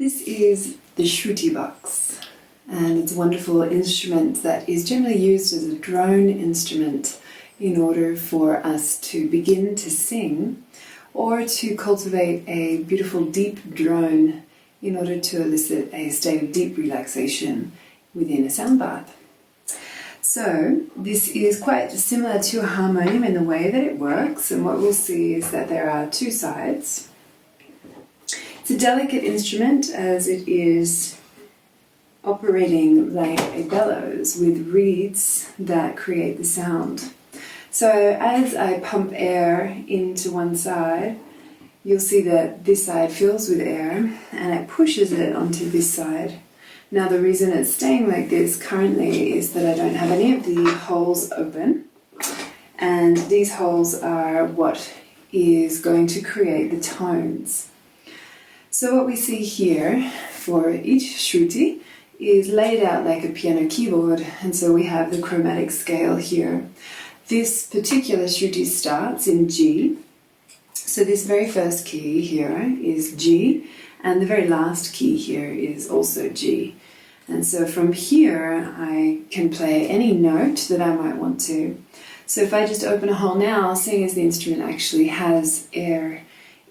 This is the Shruti Box, and it's a wonderful instrument that is generally used as a drone instrument in order for us to begin to sing or to cultivate a beautiful deep drone in order to elicit a state of deep relaxation within a sound bath. So this is quite similar to a harmonium in the way that it works, and what we'll see is that there are two sides. It's a delicate instrument as it is operating like a bellows with reeds that create the sound. So as I pump air into one side, you'll see that this side fills with air and it pushes it onto this side. Now the reason it's staying like this currently is that I don't have any of the holes open, and these holes are what is going to create the tones. So what we see here for each Shruti is laid out like a piano keyboard, and so we have the chromatic scale here. This particular Shruti starts in G, so this very first key here is G, and the very last key here is also G. And so from here I can play any note that I might want to. So if I just open a hole now, seeing as the instrument actually has air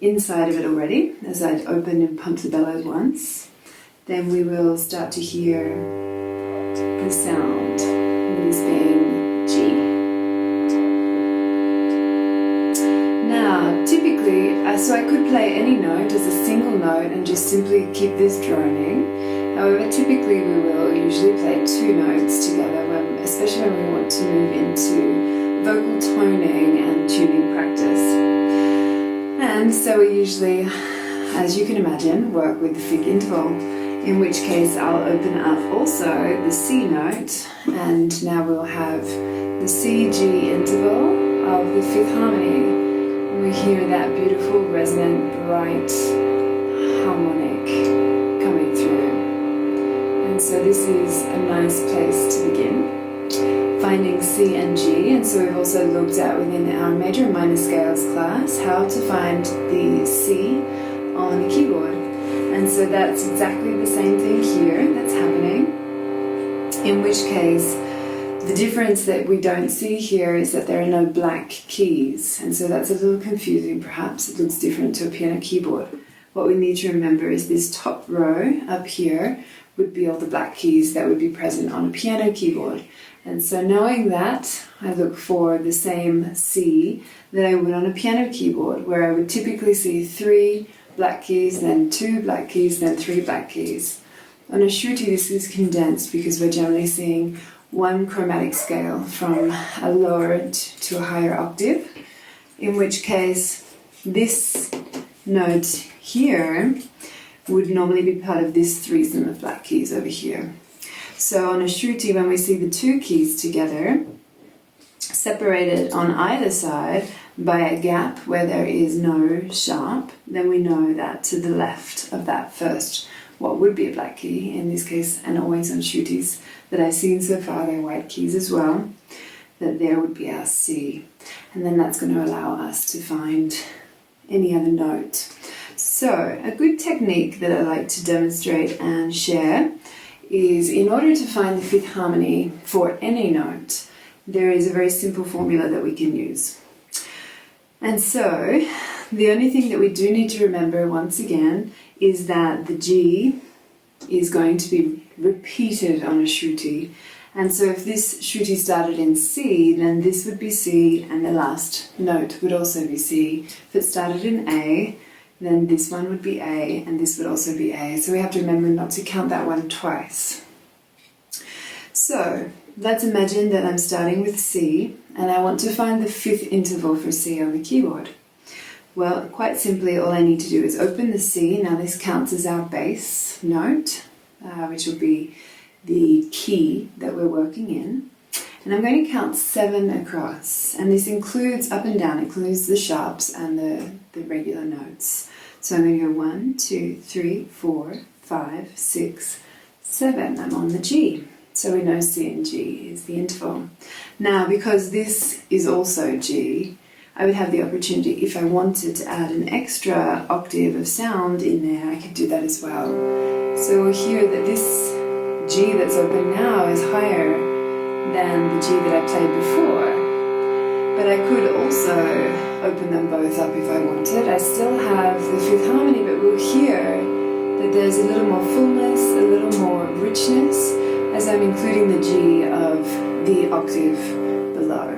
inside of it already, as I'd open and pump the bellows once, then we will start to hear the sound, this being G. Now, typically, so I could play any note as a single note and just simply keep this droning. However, typically we will usually play two notes together, especially when we want to move into vocal toning and tuning practice. And so we usually, as you can imagine, work with the fifth interval, in which case I'll open up also the C note, and now we'll have the C-G interval of the fifth harmony. We hear that beautiful, resonant, bright harmonic coming through. And so this is a nice place to begin, finding C and G. And so we've also looked at within our major and minor scales class how to find the C on the keyboard. And so that's exactly the same thing here that's happening, in which case the difference that we don't see here is that there are no black keys, and so that's a little confusing perhaps. It looks different to a piano keyboard. What we need to remember is this top row up here would be all the black keys that would be present on a piano keyboard. And so knowing that, I look for the same C that I would on a piano keyboard, where I would typically see 3 black keys, then 2 black keys, then 3 black keys. On a Shruti this is condensed because we're generally seeing one chromatic scale from a lower to a higher octave, in which case this note here would normally be part of this threesome of black keys over here. So on a Shruti, when we see the 2 keys together, separated on either side by a gap where there is no sharp, then we know that to the left of that first, what would be a black key, in this case, and always on Shrutis that I've seen so far, they're white keys as well, that there would be our C. And then that's going to allow us to find any other note. So a good technique that I like to demonstrate and share is, in order to find the fifth harmony for any note, there is a very simple formula that we can use. And so the only thing that we do need to remember once again is that the G is going to be repeated on a Shruti. And so if this Shruti started in C, then this would be C and the last note would also be C. If it started in A, then this one would be A and this would also be A. So we have to remember not to count that one twice. So let's imagine that I'm starting with C and I want to find the fifth interval for C on the keyboard. Well, quite simply, all I need to do is open the C. Now this counts as our bass note, which will be the key that we're working in. And I'm going to count 7 across. And this includes up and down, includes the sharps and the regular notes. So I'm going to go 1, 2, 3, 4, 5, 6, 7. I'm on the G. So we know C and G is the interval. Now, because this is also G, I would have the opportunity, if I wanted to add an extra octave of sound in there, I could do that as well. So we'll hear that this G that's open now is higher than the G that I played before. But I could also open them both up if I wanted. I still have the fifth harmony, but we'll hear that there's a little more fullness, a little more richness, as I'm including the G of the octave below.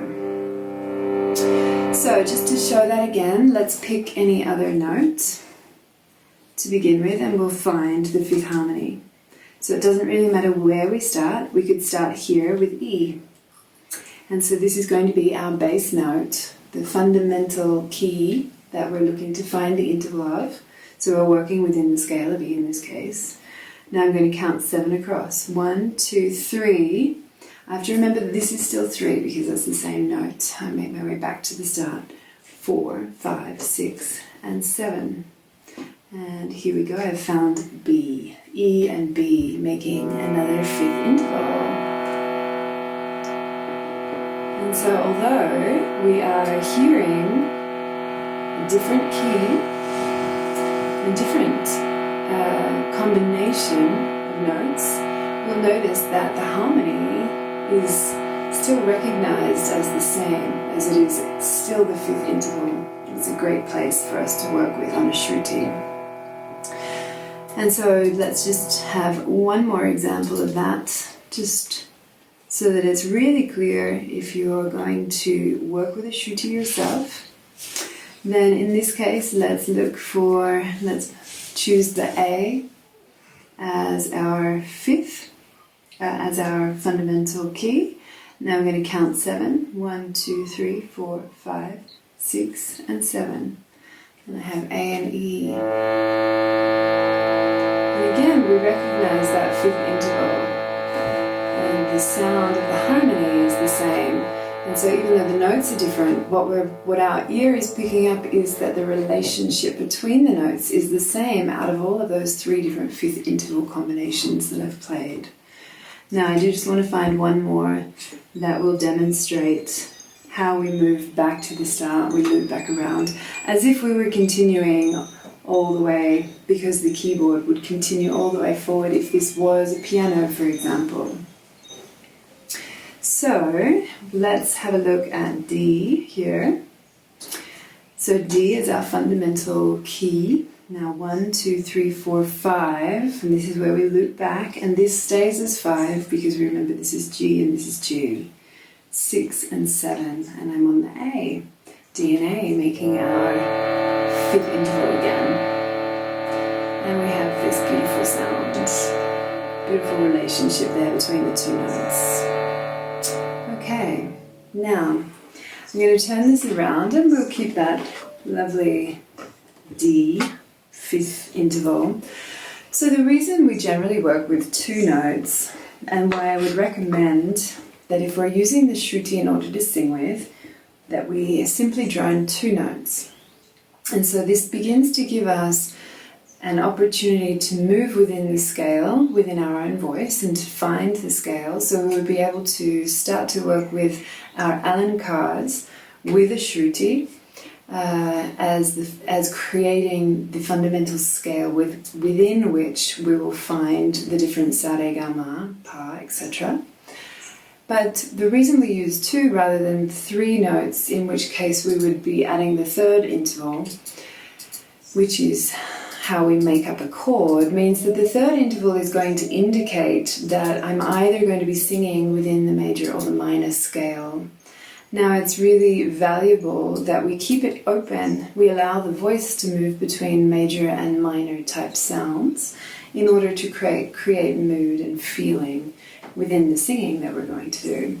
So just to show that again, let's pick any other note to begin with, and we'll find the fifth harmony. So it doesn't really matter where we start. We could start here with E. And so this is going to be our bass note, the fundamental key that we're looking to find the interval of. So we're working within the scale of E in this case. Now I'm going to count 7 across. 1, 2, 3. I have to remember that this is still 3 because that's the same note. I make my way back to the start. 4, 5, 6, and 7. And here we go. I've found B. E and B making another fifth interval. And so although we are hearing a different key, a different combination of notes, we'll notice that the harmony is still recognized as the same, as it is still the fifth interval. It's a great place for us to work with on a Shruti. And so let's just have one more example of that, just so that it's really clear if you're going to work with a Shruti yourself. Then in this case, let's choose the A as our fifth, as our fundamental key. Now I'm going to count 7. 1, 2, 3, 4, 5, 6, and 7. And I have A and E. And again, we recognize that fifth interval. And the sound of the harmony is the same. And so even though the notes are different, what our ear is picking up is that the relationship between the notes is the same out of all of those 3 different fifth interval combinations that I've played. Now I do just want to find one more that will demonstrate how we move back to the start, we loop back around, as if we were continuing all the way, because the keyboard would continue all the way forward if this was a piano, for example. So let's have a look at D here. So D is our fundamental key. Now 1, 2, 3, 4, 5, and this is where we loop back, and this stays as 5 because we remember this is G and this is G. 6 and 7, and I'm on the A. D and A making our fifth interval again. And we have this beautiful sound, beautiful relationship there between the 2 notes. Okay, now I'm going to turn this around and we'll keep that lovely D, fifth interval. So the reason we generally work with 2 notes, and why I would recommend that if we're using the Shruti in order to sing with, that we simply drone 2 notes. And so this begins to give us an opportunity to move within the scale, within our own voice, and to find the scale. So we would be able to start to work with our Allen cards with a Shruti as creating the fundamental scale within which we will find the different sa, re, ga, ma, pa, etc. But the reason we use 2 rather than 3 notes, in which case we would be adding the third interval, which is how we make up a chord, means that the third interval is going to indicate that I'm either going to be singing within the major or the minor scale. Now it's really valuable that we keep it open. We allow the voice to move between major and minor type sounds in order to create mood and feeling within the singing that we're going to do.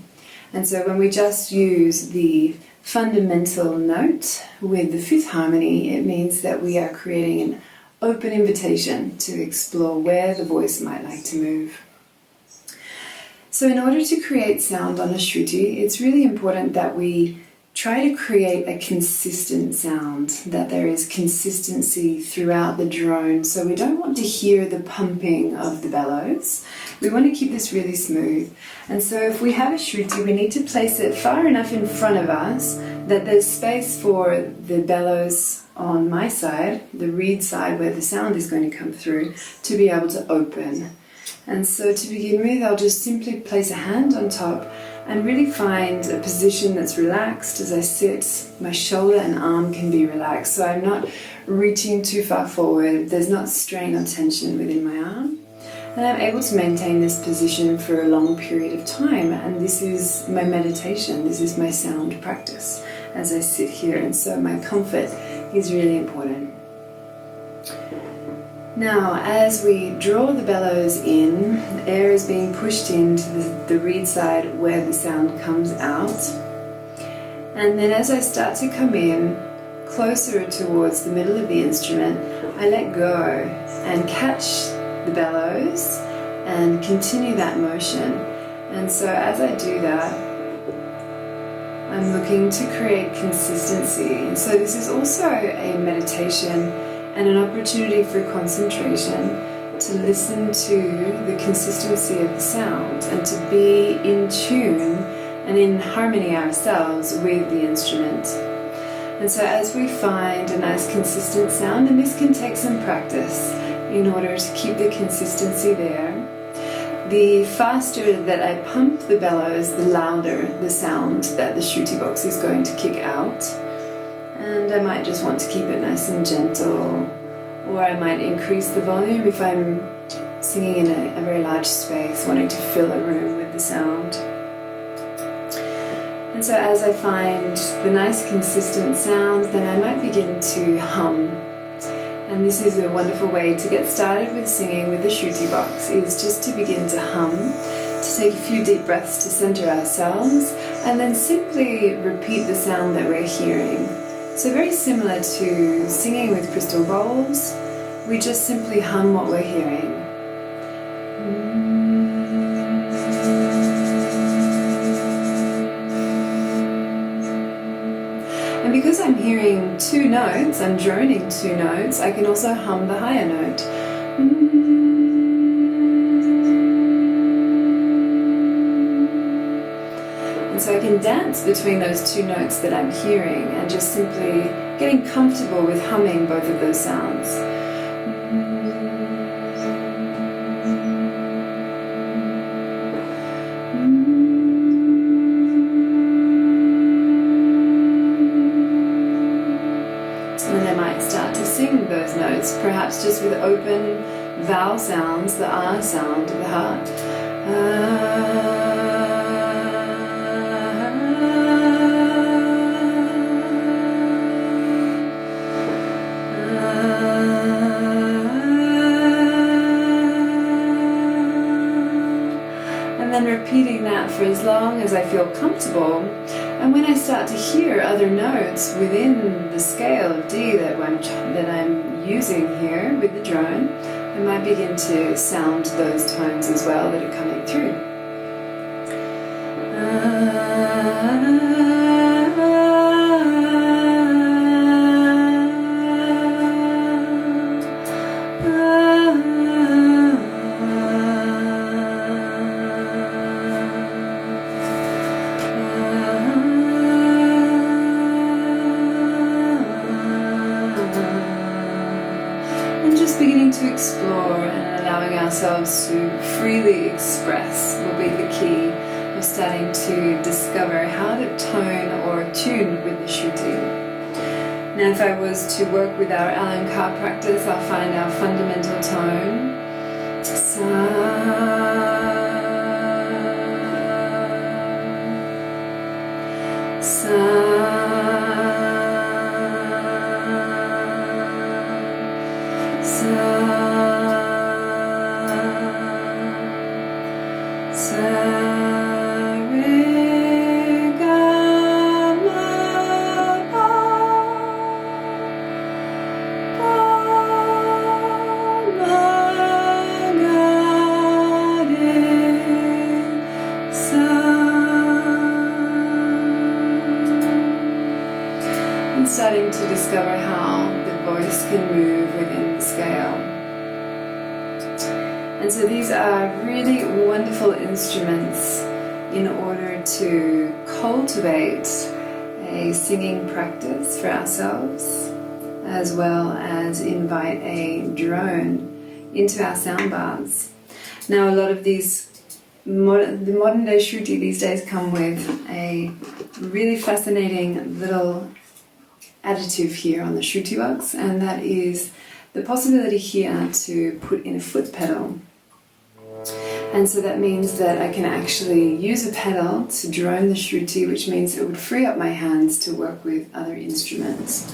And so when we just use the fundamental note with the fifth harmony, it means that we are creating an open invitation to explore where the voice might like to move. So in order to create sound on a Shruti, it's really important that we try to create a consistent sound, that there is consistency throughout the drone. So we don't want to hear the pumping of the bellows. We want to keep this really smooth. And so if we have a Shruti, we need to place it far enough in front of us that there's space for the bellows on my side, the reed side where the sound is going to come through, to be able to open. And so to begin with, I'll just simply place a hand on top and really find a position that's relaxed as I sit. My shoulder and arm can be relaxed, so I'm not reaching too far forward. There's not strain or tension within my arm. And I'm able to maintain this position for a long period of time. And this is my meditation. This is my sound practice as I sit here. And so my comfort is really important. Now, as we draw the bellows in, the air is being pushed into the reed side where the sound comes out. And then as I start to come in closer towards the middle of the instrument, I let go and catch the bellows and continue that motion. And so as I do that, I'm looking to create consistency. And so this is also a meditation and an opportunity for concentration, to listen to the consistency of the sound and to be in tune and in harmony ourselves with the instrument. And so as we find a nice consistent sound, and this can take some practice in order to keep the consistency there, the faster that I pump the bellows, the louder the sound that the Shruti Box is going to kick out. And I might just want to keep it nice and gentle, or I might increase the volume if I'm singing in a very large space, wanting to fill a room with the sound. And so as I find the nice consistent sound, then I might begin to hum. And this is a wonderful way to get started with singing with the Shruti Box, is just to begin to hum, to take a few deep breaths to center ourselves, and then simply repeat the sound that we're hearing. So very similar to singing with crystal bowls, we just simply hum what we're hearing. And because I'm hearing two notes, I'm droning two notes, I can also hum the higher note. So I can dance between those two notes that I'm hearing and just simply getting comfortable with humming both of those sounds. And then I might start to sing those notes, perhaps just with open vowel sounds, the R sound of the heart. And then repeating that for as long as I feel comfortable. And when I start to hear other notes within the scale of D that I'm using here with the drone, I might begin to sound those tones as well that are coming through. To explore and allowing ourselves to freely express will be the key of starting to discover how to tone or tune with the Shruti. Now, if I was to work with our Alamkar practice, I'll find our fundamental tone, Sa, Sa, starting to discover how the voice can move within the scale. And so these are really wonderful instruments in order to cultivate a a singing practice for ourselves, as well as invite a drone into our sound baths. Now, a lot of these the modern day Shruti these days come with a really fascinating little additive here on the Shruti Box, and that is the possibility here to put in a foot pedal. And so that means that I can actually use a pedal to drone the Shruti, which means it would free up my hands to work with other instruments,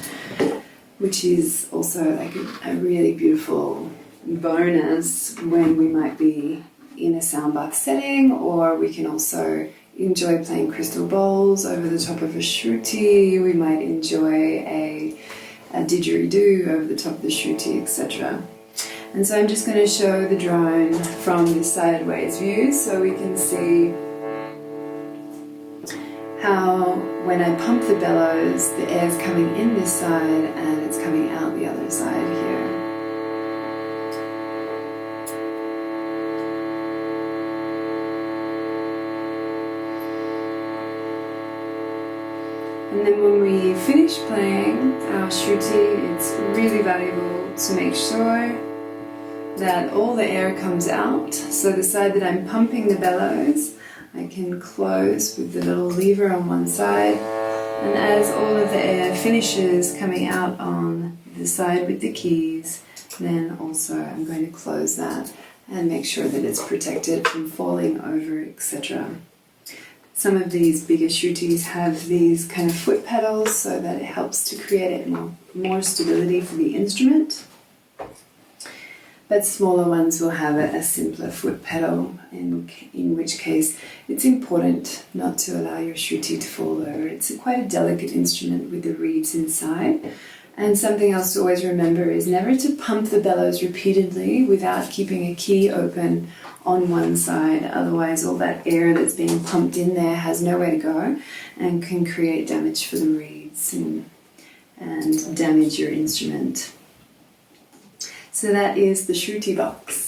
which is also like a really beautiful bonus when we might be in a sound bath setting, or we can also enjoy playing crystal bowls over the top of a Shruti. We might enjoy a didgeridoo over the top of the Shruti, etc. And so I'm just going to show the drone from this sideways view so we can see how when I pump the bellows, the air's coming in this side and it's coming out the other side here. And then when we finish playing our Shruti, it's really valuable to make sure that all the air comes out. So the side that I'm pumping the bellows, I can close with the little lever on one side. And as all of the air finishes coming out on the side with the keys, then also I'm going to close that and make sure that it's protected from falling over, etc. Some of these bigger Shrutis have these kind of foot pedals so that it helps to create more stability for the instrument. But smaller ones will have a simpler foot pedal, in which case it's important not to allow your Shruti to fall over. It's quite a delicate instrument with the reeds inside. And something else to always remember is never to pump the bellows repeatedly without keeping a key open on one side. Otherwise, all that air that's being pumped in there has nowhere to go and can create damage for the reeds and damage your instrument. So that is the Shruti Box.